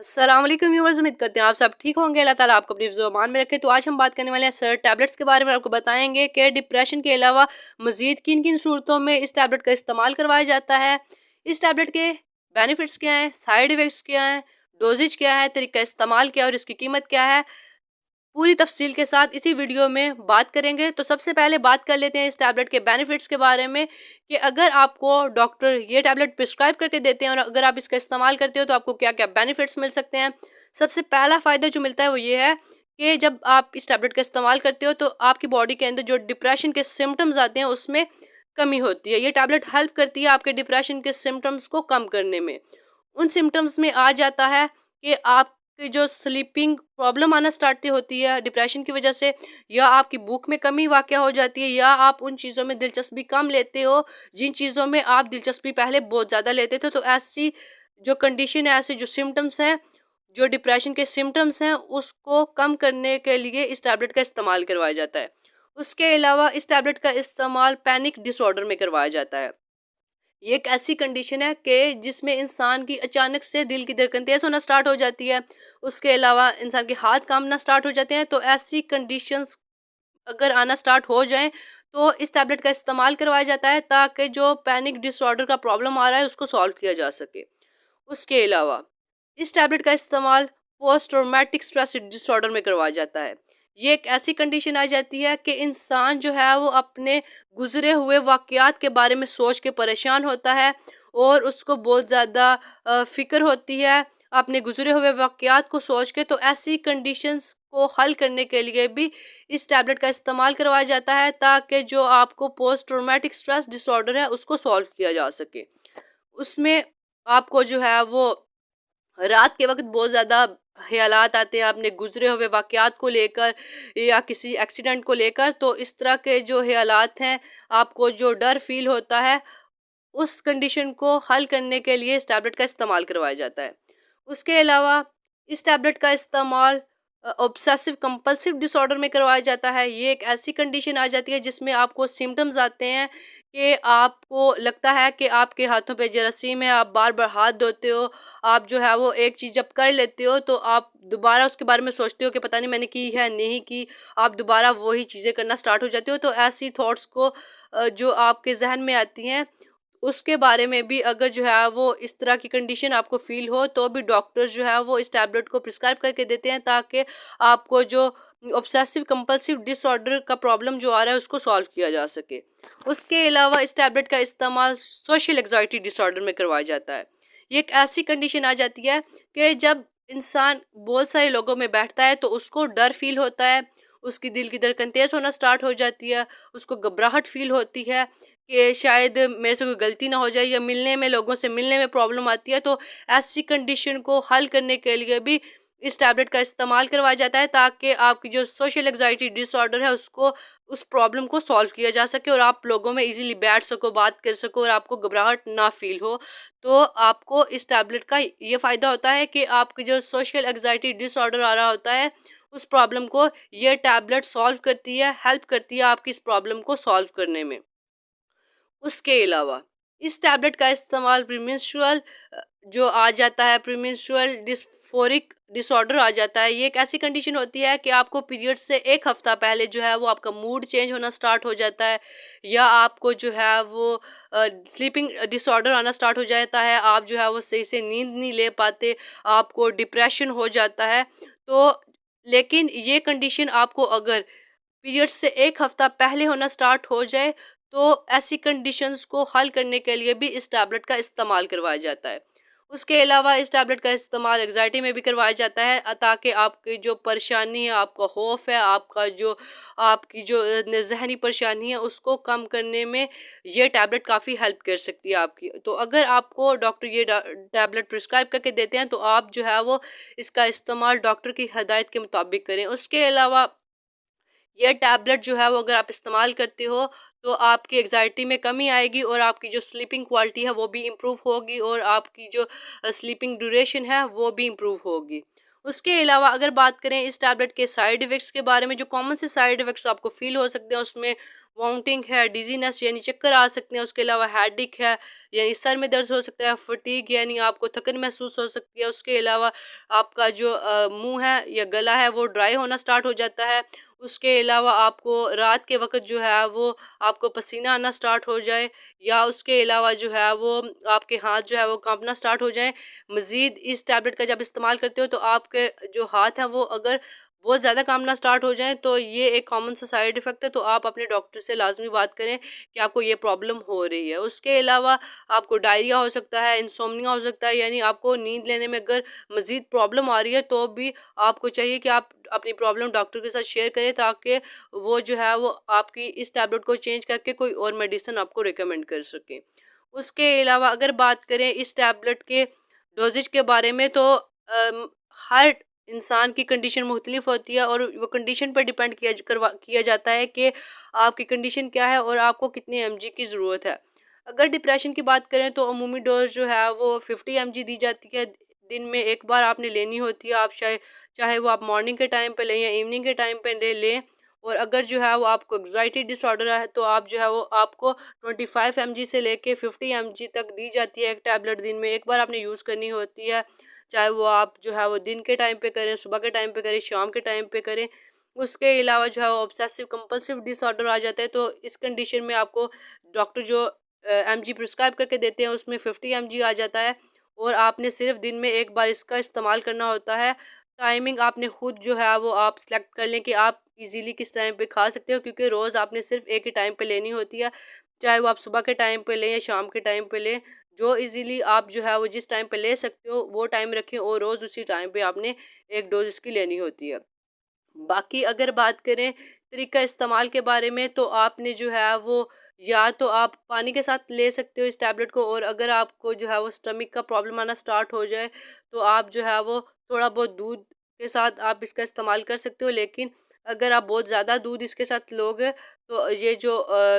अस्सलाम वालेकुम व्यूअर्स, उम्मीद करते हैं आप सब ठीक होंगे। अल्लाह ताला आपको अपनी ज़ुबान में रखे। तो आज हम बात करने वाले हैं सर टैबलेट्स के बारे में। आपको बताएंगे कि डिप्रेशन के अलावा मज़ीद किन किन सूरतों में इस टैबलेट का इस्तेमाल करवाया जाता है, इस टैबलेट के बेनिफिट्स क्या हैं, साइड इफ़ेक्ट्स क्या हैं, डोजेज क्या है, तरीका इस्तेमाल क्या है और इसकी कीमत क्या है। पूरी तफसील के साथ इसी वीडियो में बात करेंगे। तो सबसे पहले बात कर लेते हैं इस टैबलेट के बेनिफिट्स के बारे में कि अगर आपको डॉक्टर ये टैबलेट प्रिस्क्राइब करके देते हैं और अगर आप इसका इस्तेमाल करते हो तो आपको क्या क्या बेनिफिट्स मिल सकते हैं। सबसे पहला फ़ायदा जो मिलता है वो ये है कि जब आप इस टैबलेट का इस्तेमाल करते हो तो आपकी बॉडी के अंदर जो डिप्रेशन के सिम्टम्स आते हैं उसमें कमी होती है। ये टैबलेट हेल्प करती है आपके डिप्रेशन के सिम्टम्स को कम करने में। उन सिम्टम्स में आ जाता है कि आपकी जो स्लीपिंग प्रॉब्लम आना स्टार्ट होती है डिप्रेशन की वजह से, या आपकी भूख में कमी वाक़या हो जाती है, या आप उन चीज़ों में दिलचस्पी कम लेते हो जिन चीज़ों में आप दिलचस्पी पहले बहुत ज़्यादा लेते थे। तो ऐसी जो कंडीशन है, ऐसे जो सिम्टम्स हैं, जो डिप्रेशन के सिम्टम्स हैं, उसको कम करने के लिए इस टैबलेट का इस्तेमाल करवाया जाता है। उसके अलावा इस टैबलेट का इस्तेमाल पैनिक डिसऑर्डर में करवाया जाता है। ये एक ऐसी कंडीशन है कि जिसमें इंसान की अचानक से दिल की धड़कन तेज होना स्टार्ट हो जाती है। उसके अलावा इंसान के हाथ कांपना स्टार्ट हो जाते हैं। तो ऐसी कंडीशंस अगर आना स्टार्ट हो जाएं तो इस टैबलेट का इस्तेमाल करवाया जाता है ताकि जो पैनिक डिसऑर्डर का प्रॉब्लम आ रहा है उसको सॉल्व किया जा सके। उसके अलावा इस टैबलेट का इस्तेमाल पोस्ट ट्रॉमेटिक स्ट्रेस डिसऑर्डर में करवाया जाता है। ये एक ऐसी कंडीशन आ जाती है कि इंसान जो है वो अपने गुजरे हुए वाक़यात के बारे में सोच के परेशान होता है और उसको बहुत ज़्यादा फ़िक्र होती है अपने गुजरे हुए वाक़यात को सोच के। तो ऐसी कंडीशंस को हल करने के लिए भी इस टैबलेट का इस्तेमाल करवाया जाता है ताकि जो आपको पोस्ट ट्रॉमेटिक स्ट्रेस डिसऑर्डर है उसको सॉल्व किया जा सके। उसमें आपको जो है वो रात के वक़्त बहुत ज़्यादा ख़यालात आते हैं अपने गुज़रे हुए वाक़यात को लेकर या किसी एक्सीडेंट को लेकर। तो इस तरह के जो ख़यालात हैं, आपको जो डर फ़ील होता है, उस कंडीशन को हल करने के लिए इस टैबलेट का इस्तेमाल करवाया जाता है। उसके अलावा इस टैबलेट का इस्तेमाल ऑब्सेसिव कंपल्सिव डिसऑर्डर में करवाया जाता है। ये एक ऐसी कंडीशन आ जाती है जिसमें आपको सिम्पटम्स आते हैं कि आपको लगता है कि आपके हाथों पे जरासीम है, आप बार-बार हाथ धोते हो, आप जो है वो एक चीज़ जब कर लेते हो तो आप दोबारा उसके बारे में सोचते हो कि पता नहीं मैंने की है, नहीं की, आप दोबारा वही चीज़ें करना स्टार्ट हो जाते हो। तो ऐसी थॉट्स को जो आपके ज़हन में आती हैं उसके बारे में भी अगर जो है वो इस तरह की कंडीशन आपको फ़ील हो तो भी डॉक्टर जो है वो इस टैबलेट को प्रिस्क्राइब करके देते हैं ताकि आपको जो ऑब्सेसिव कंपल्सिव डिसऑर्डर का प्रॉब्लम जो आ रहा है उसको सॉल्व किया जा सके। उसके अलावा इस टैबलेट का इस्तेमाल सोशल एंग्जाइटी डिसऑर्डर में करवाया जाता है। ये एक ऐसी कंडीशन आ जाती है कि जब इंसान बहुत सारे लोगों में बैठता है तो उसको डर फ़ील होता है, उसकी दिल की धड़कन तेज़ होना स्टार्ट हो जाती है, उसको घबराहट फ़ील होती है कि शायद मेरे से कोई गलती ना हो जाए, या मिलने में लोगों से मिलने में प्रॉब्लम आती है। तो ऐसी कंडीशन को हल करने के लिए भी इस टैबलेट का इस्तेमाल करवाया जाता है ताकि आपकी जो सोशल एंग्जाइटी डिसऑर्डर है उसको उस प्रॉब्लम को सॉल्व किया जा सके और आप लोगों में इजीली बैठ सको, बात कर सको और आपको घबराहट ना फील हो। तो आपको इस टैबलेट का ये फ़ायदा होता है कि आपकी जो सोशल एंग्जाइटी डिसऑर्डर आ रहा होता है उस प्रॉब्लम को ये टैबलेट सॉल्व करती है, हेल्प करती है आपकी इस प्रॉब्लम को सॉल्व करने में। उसके अलावा इस टैबलेट का इस्तेमाल प्रीमेंस्ट्रुअल जो आ जाता है, प्रीमेंस्ट्रुअल डिस्फोरिक डिसऑर्डर आ जाता है। ये एक ऐसी कंडीशन होती है कि आपको पीरियड से 1 हफ्ता पहले जो है वो आपका मूड चेंज होना स्टार्ट हो जाता है, या आपको जो है वो स्लीपिंग डिसऑर्डर आना स्टार्ट हो जाता है। आप जो है वो सही से नींद नहीं ले पाते, आपको डिप्रेशन हो जाता है। तो लेकिन ये कंडीशन आपको अगर पीरियड से 1 हफ्ता पहले होना स्टार्ट हो जाए तो ऐसी कंडीशंस को हल करने के लिए भी इस टैबलेट का इस्तेमाल करवाया जाता है। उसके अलावा इस टैबलेट का इस्तेमाल एंग्जायटी में भी करवाया जाता है ताकि आपकी जो परेशानी है, आपका खौफ है, आपकी जो ज़हनी परेशानी है उसको कम करने में ये टैबलेट काफ़ी हेल्प कर सकती है आपकी। तो अगर आपको डॉक्टर ये टैबलेट प्रिस्क्राइब करके देते हैं तो आप जो है वो इसका इस्तेमाल डॉक्टर की हिदायत के मुताबिक करें। उसके अलावा ये टैबलेट जो है वो अगर आप इस्तेमाल करते हो तो आपकी एग्जाइटी में कमी आएगी और आपकी जो स्लीपिंग क्वालिटी है वो भी इम्प्रूव होगी और आपकी जो स्लीपिंग ड्यूरेशन है वो भी इम्प्रूव होगी। उसके अलावा अगर बात करें इस टैबलेट के साइड इफ़ेक्ट्स के बारे में, जो कॉमन से साइड इफ़ेक्ट्स आपको फील हो सकते हैं उसमें वॉमिटिंग है, डिजीनेस यानी चक्कर आ सकते हैं, उसके अलावा हेडेक है यानी सर में दर्द हो सकता है, फटीग यानी आपको थकन महसूस हो सकती है, उसके अलावा आपका जो मुंह है या गला है वो ड्राई होना स्टार्ट हो जाता है। उसके अलावा आपको रात के वक़्त जो है वो आपको पसीना आना स्टार्ट हो जाए, या उसके अलावा जो है वो आपके हाथ जो है वो काँपना स्टार्ट हो जाएँ। मज़ीद इस टैबलेट का जब इस्तेमाल करते हो तो आपके जो हाथ हैं वो अगर बहुत ज़्यादा काँपना स्टार्ट हो जाएँ तो ये एक कॉमन सा साइड इफ़ेक्ट है, तो आप अपने डॉक्टर से लाज़मी बात करें कि आपको ये प्रॉब्लम हो रही है। उसके अलावा आपको डायरिया हो सकता है, इंसोम्निया हो सकता है, यानी आपको नींद लेने में अगर मज़ीद प्रॉब्लम आ रही है तो भी आपको चाहिए कि आप अपनी प्रॉब्लम डॉक्टर के साथ शेयर करें, ताकि वो जो है वो आपकी इस टैबलेट को चेंज करके कोई और मेडिसिन आपको रिकमेंड कर सकें। उसके अलावा अगर बात करें इस टैबलेट के डोज़ेज के बारे में, तो हर इंसान की कंडीशन मुख्तलिफ होती है और वो कंडीशन पर डिपेंड किया जाता है कि आपकी कंडीशन क्या है और आपको कितने एमजी की ज़रूरत है। अगर डिप्रेशन की बात करें तो अमूमी डोज जो है वो 50 एमजी दी जाती है, दिन में एक बार आपने लेनी होती है। आप चाहे वो आप मॉर्निंग के टाइम पे लें या इवनिंग के टाइम पे लें। और अगर जो है वो आपको एंग्जाइटी डिसऑर्डर है तो आप जो है वो आपको 25 एमजी से लेके 50 एमजी तक दी जाती है एक टैबलेट, दिन में एक बार आपने यूज़ करनी होती है। चाहे वो आप जो है वो दिन के टाइम पे करें, सुबह के टाइम पे करें, शाम के टाइम पे करें। उसके अलावा जो है वो ऑब्सेसिव कंपल्सिव डिसऑर्डर आ जाता है, तो इस कंडीशन में आपको डॉक्टर जो एमजी प्रिस्क्राइब करके देते हैं उसमें 50 एमजी आ जाता है और आपने सिर्फ दिन में एक बार इसका इस्तेमाल करना होता है। टाइमिंग आपने खुद जो है वो आप सेलेक्ट कर लें कि आप इजीली किस टाइम पे खा सकते हो, क्योंकि रोज़ आपने सिर्फ एक ही टाइम पे लेनी होती है। चाहे वो आप सुबह के टाइम पे लें या शाम के टाइम पे लें, जो इजीली आप जो है वो जिस टाइम पे ले सकते हो वो टाइम रखें और रोज़ उसी टाइम पे आपने एक डोज इसकी लेनी होती है। बाकी अगर बात करें तरीका इस्तेमाल के बारे में, तो आपने जो है वो या तो आप पानी के साथ ले सकते हो इस टैबलेट को, और अगर आपको जो है वो स्टमक का प्रॉब्लम आना स्टार्ट हो जाए तो आप जो है वो थोड़ा बहुत दूध के साथ आप इसका इस्तेमाल कर सकते हो। लेकिन अगर आप बहुत ज़्यादा दूध इसके साथ लोगे तो ये जो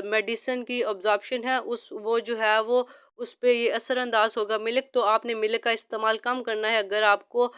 मेडिसिन की ऑब्जॉर्प्शन है उस वो जो है वो उस पे ये असरअंदाज होगा मिल्क, तो आपने मिल्क का इस्तेमाल कम करना है। अगर आपको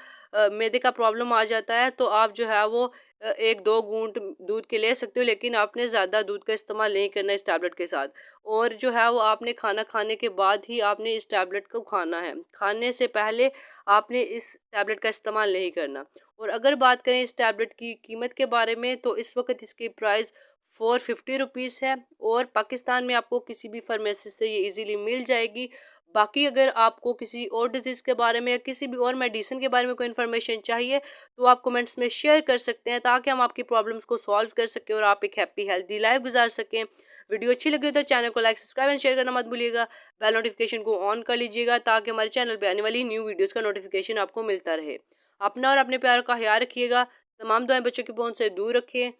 मैदे का प्रॉब्लम आ जाता है तो आप जो है वो 1-2 घूँट दूध के ले सकते हो, लेकिन आपने ज़्यादा दूध का इस्तेमाल नहीं करना इस टैबलेट के साथ। और जो है वो आपने खाना खाने के बाद ही आपने इस टैबलेट को खाना है। खाने से पहले आपने इस टैबलेट का इस्तेमाल नहीं करना। और अगर बात करें इस टैबलेट की कीमत के बारे में, तो इस वक़्त इसकी प्राइस 450 रुपीज़ है और पाकिस्तान में आपको किसी भी फार्मेसी से ये ईज़िली मिल जाएगी। बाकी अगर आपको किसी और डिज़ीज़ के बारे में या किसी भी और मेडिसिन के बारे में कोई इन्फॉर्मेशन चाहिए तो आप कमेंट्स में शेयर कर सकते हैं, ताकि हम आपकी प्रॉब्लम्स को सॉल्व कर सकें और आप एक हैप्पी हेल्दी लाइफ गुजार सकें। वीडियो अच्छी लगी हो तो चैनल को लाइक सब्सक्राइब एंड शेयर करना मत भूलिएगा। बेल नोटिफिकेशन को ऑन कर लीजिएगा ताकि हमारे चैनल पे आने वाली न्यू वीडियोज़ का नोटिफिकेशन आपको मिलता रहे। अपना और अपने प्यार का ख्याल रखिएगा। तमाम दुआएं बच्चों की पहुंच से दूर रखें।